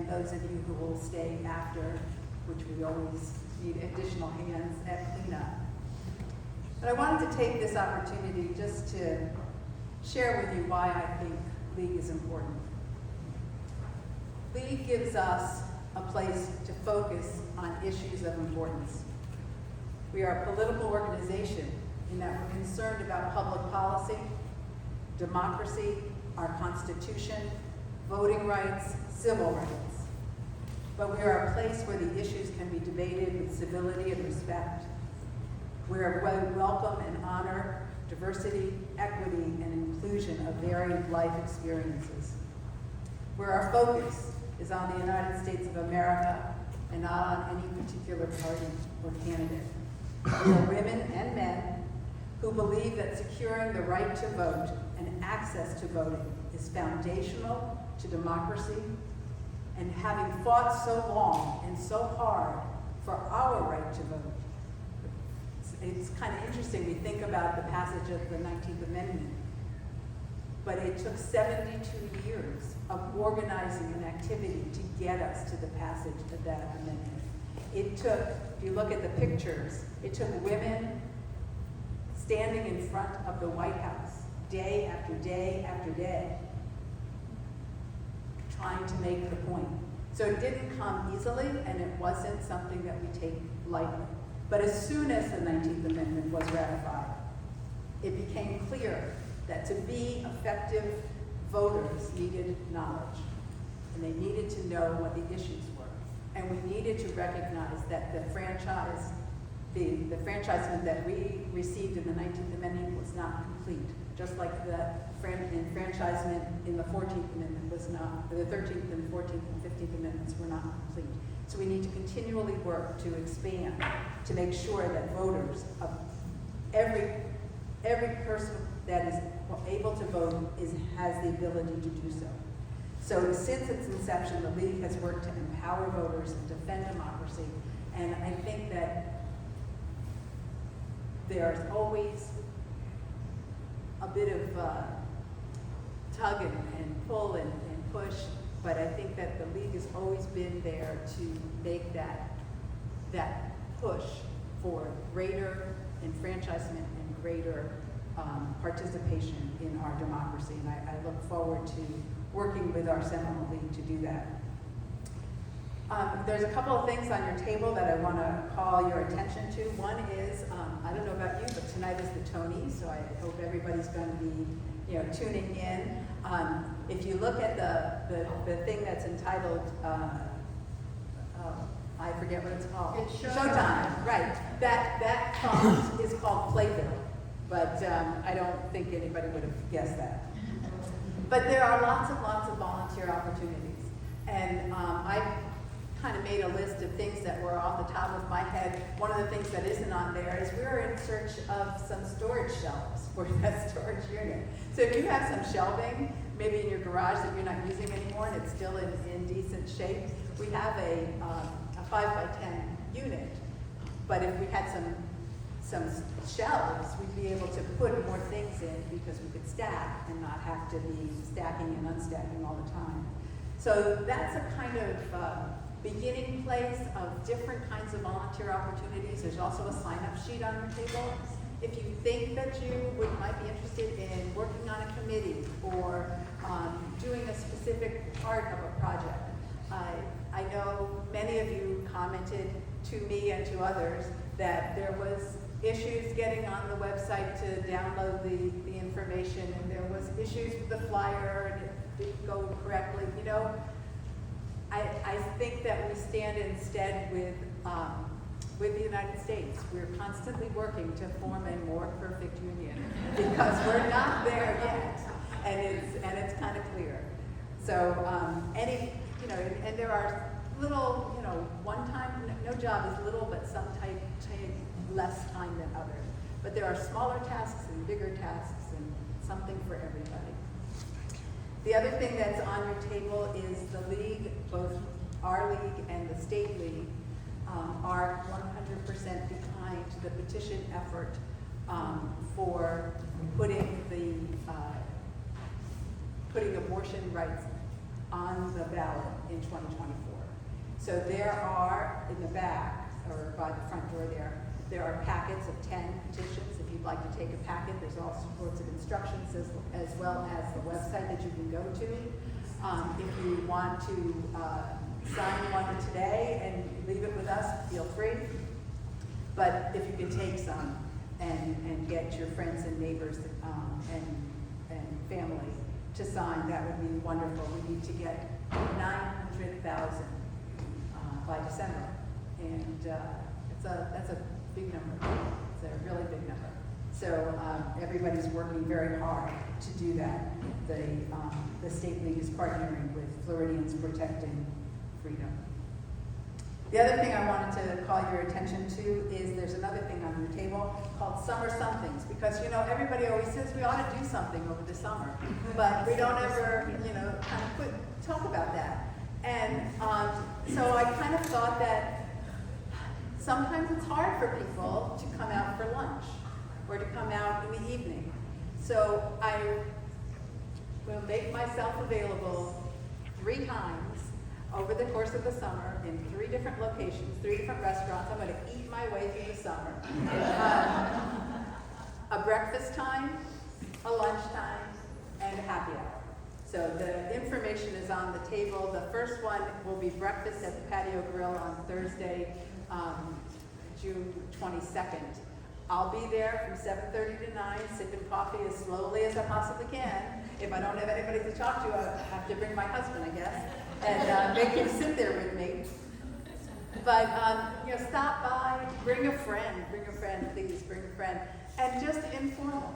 and those of you who will stay after, which we always need additional hands at cleanup. But I wanted to take this opportunity just to share with you why I think League is important. League gives us a place to focus on issues of importance. We are a political organization in that we're concerned about public policy, democracy, our Constitution, voting rights, civil rights. But we are a place where the issues can be debated with civility and respect. We welcome and honor diversity, equity, and inclusion of varied life experiences. Where our focus is on the United States of America and not on any particular party or candidate. We are women and men who believe that securing the right to vote and access to voting is foundational to democracy, and having fought so long and so hard for our right to vote. It's kind of interesting, we think about the passage of the 19th Amendment, but it took 72 years of organizing an activity to get us to the passage of that amendment. It took, if you look at the pictures, it took women standing in front of the White House day after day after day, trying to make the point. So it didn't come easily, and it wasn't something that we take lightly. But as soon as the 19th Amendment was ratified, it became clear that to be effective voters needed knowledge, and they needed to know what the issues were. And we needed to recognize that the franchisement that we received in the 19th Amendment was not complete, just like the enfranchisement in the 14th Amendment was not, the 13th and 14th and 15th Amendments were not complete. So we need to continually work to expand, to make sure that voters of every person that is able to vote has the ability to do so. So since its inception, the League has worked to empower voters and defend democracy, and I think that there's always a bit of tug and pull and push, but I think that the League has always been there to make that push for greater enfranchisement and greater participation in our democracy, and I look forward to working with our Seminole League to do that. There's a couple of things on your table that I want to call your attention to. One is, I don't know about you, but tonight is the Tonys, so I hope everybody's going to be, tuning in. If you look at the thing that's entitled, I forget what it's called. It's Showtime, right? That font is called Playbill, but I don't think anybody would have guessed that. But there are lots and lots of volunteer opportunities, and I kind of made a list of things that were off the top of my head. One of the things that isn't on there is we're in search of some storage shelves for that storage unit. So if you have some shelving, maybe in your garage that you're not using anymore and it's still in decent shape, we have a 5x10 unit. But if we had some shelves, we'd be able to put more things in because we could stack and not have to be stacking and unstacking all the time. So that's a kind of beginning place of different kinds of volunteer opportunities. There's also a sign-up sheet on your table. If you think that you might be interested in working on a committee or doing a specific part of a project, I know many of you commented to me and to others that there was issues getting on the website to download the information, and there was issues with the flyer and it didn't go correctly. I think that we stand instead with the United States. We're constantly working to form a more perfect union because we're not there yet, and it's kind of clear. So and there are little, one time, no job is little, but some take less time than others. But there are smaller tasks and bigger tasks and something for everybody. The other thing that's on your table is the League, both our League and the State League are 100% behind the petition effort for putting abortion rights on the ballot in 2024. So there are, in the back, or by the front door there are packets of 10 petitions. If you'd like to take a packet, there's all sorts of instructions as well as the website that you can go to. If you want to sign one today and leave it with us, feel free. But if you can take some and get your friends and neighbors and family to sign, that would be wonderful. We need to get 900,000 by December, and that's a big number. It's a really big number. So everybody's working very hard to do that. The State League is partnering with Floridians Protecting Freedom. The other thing I wanted to call your attention to is there's another thing on your table called Summer Somethings, because everybody always says we ought to do something over the summer, but we don't ever kind of talk about that. And so I kind of thought that sometimes it's hard for people to come out for lunch or to come out in the evening. So I will make myself available 3 times over the course of the summer in 3 different locations, 3 different restaurants. I'm going to eat my way through the summer. A breakfast time, a lunch time, and a happy hour. So the information is on the table. The first one will be breakfast at the Patio Grill on Thursday, June 22nd. I'll be there from 7:30 to 9, sipping coffee as slowly as I possibly can. If I don't have anybody to talk to, I have to bring my husband, I guess, and make him sit there with me. But stop by, bring a friend, please, bring a friend, and just informal.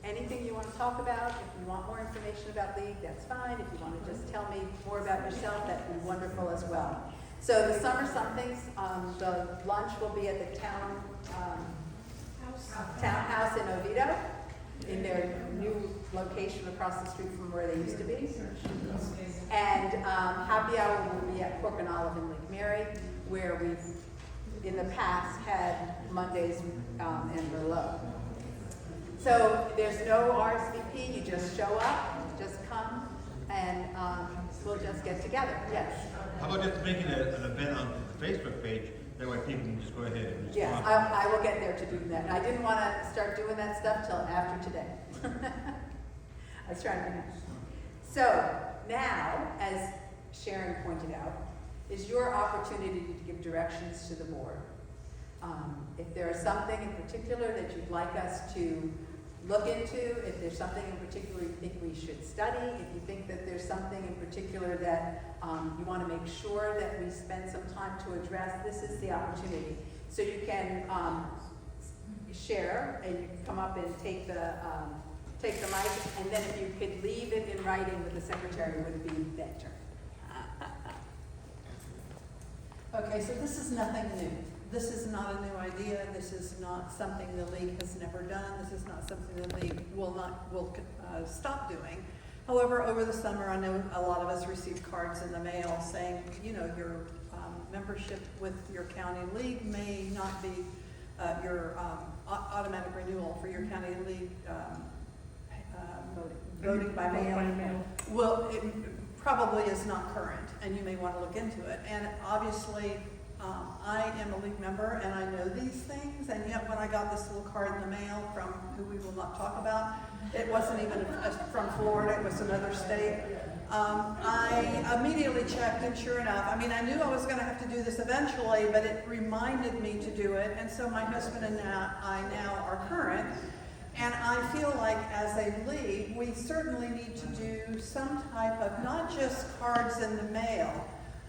Anything you want to talk about. If you want more information about League, that's fine. If you want to just tell me more about yourself, that'd be wonderful as well. So the Summer Somethings, the lunch will be at the townhouse in Oviedo, in their new location across the street from where they used to be. And happy hour will be at Pork and Olive in Lake Mary, where we've in the past had Mondays and Merlot. So there's no RSVP, you just show up, just come, and we'll just get together. Yes? How about just making an event on the Facebook page, that way people can just go ahead and respond? Yes, I will get there to do that. I didn't want to start doing that stuff till after today. I was trying to be nice. So now, as Sharon pointed out, is your opportunity to give directions to the board. If there is something in particular that you'd like us to look into, if there's something in particular you think we should study, if you think that there's something in particular that you want to make sure that we spend some time to address, this is the opportunity. So you can share, and you can come up and take the mic, and then if you could leave it in writing with the secretary would be better. Okay, so this is nothing new. This is not a new idea. This is not something the League has never done. This is not something the League will stop doing. However, over the summer, I know a lot of us received cards in the mail saying, your membership with your county league may not be your automatic renewal for your county league voting by mail. Well, it probably is not current, and you may want to look into it. And obviously, I am a League member, and I know these things, and yet when I got this little card in the mail from who we will not talk about, it wasn't even from Florida, it was another state. I immediately checked, and sure enough, I knew I was going to have to do this eventually, but it reminded me to do it, and so my husband and I now are current. And I feel like as a league, we certainly need to do some type of, not just cards in the mail.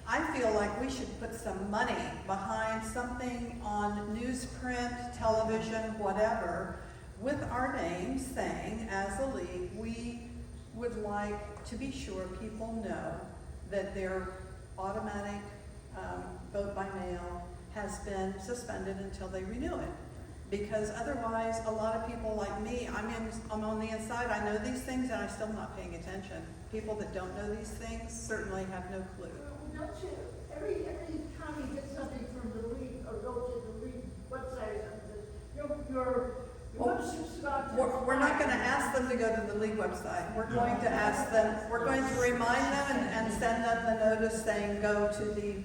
I feel like we should put some money behind something on newsprint, television, whatever, with our names saying, as a league, we would like to be sure people know that their automatic vote by mail has been suspended until they renew it. Because otherwise, a lot of people like me, I'm on the inside, I know these things and I'm still not paying attention. People that don't know these things certainly have no clue. Don't you, every time you get something from the league or go to the league website or something, your membership's about we're not gonna ask them to go to the league website. We're going to ask them, we're going to remind them and send them the notice saying, go to the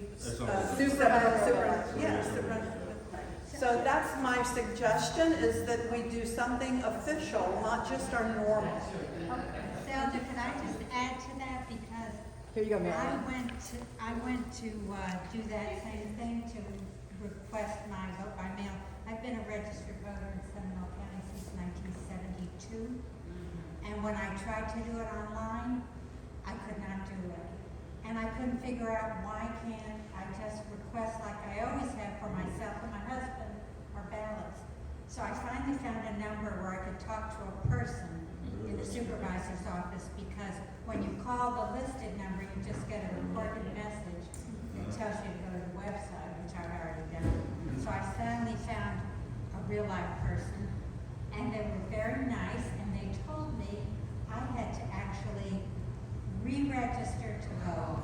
superintendent. So that's my suggestion, is that we do something official, not just our normal. Zelda, could I just add to that, because Here you go, Mary. I went to do that same thing, to request my vote by mail. I've been a registered voter in Seminole County since 1972, and when I tried to do it online, I could not do it. And I couldn't figure out why can't I just request, like I always have for myself and my husband, our ballots. So I finally found a number where I could talk to a person in the supervisor's office, because when you call the listed number, you just get a recorded message that tells you to go to the website, which I've already done. So I finally found a real life person, and they were very nice, and they told me I had to actually re-register to vote,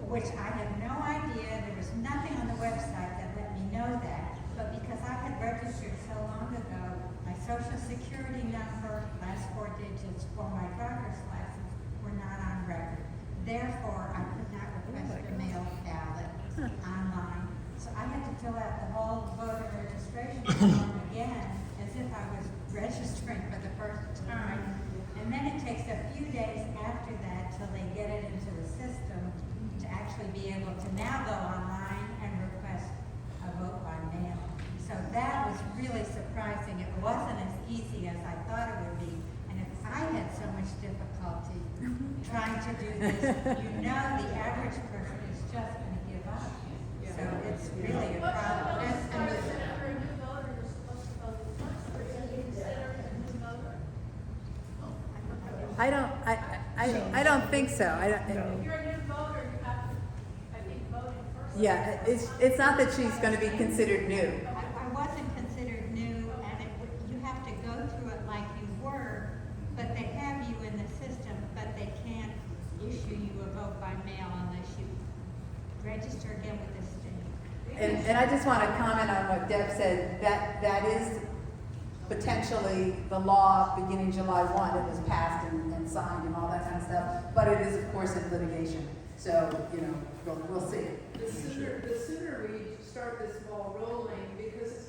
which I had no idea. There was nothing on the website that let me know that, but because I had registered so long ago, my social security number, last 4 digits for my driver's license were not on record. Therefore, I could not request a mail ballot online. So I had to fill out the whole voter registration form again, as if I was registering for the first time. And then it takes a few days after that till they get it into the system to actually be able to now go online and request a vote by mail. So that was really surprising. It wasn't as easy as I thought it would be. And if I had so much difficulty trying to do this, you know the average person is just going to give up. So it's really a problem. For a new voter, you're supposed to vote once, or is it considered a new voter? I don't think so. I don't, If you're a new voter, you have to, I think, vote in person. yeah, it's not that she's gonna be considered new. I wasn't considered new, and you have to go through it like you were, but they have you in the system, but they can't issue you a vote by mail unless you register again with the state. And I just want to comment on what Deb said, that is potentially the law beginning July 1. It was passed and signed and all that kind of stuff, but it is, of course, in litigation. So, we'll see. The sooner we start this ball rolling, because it's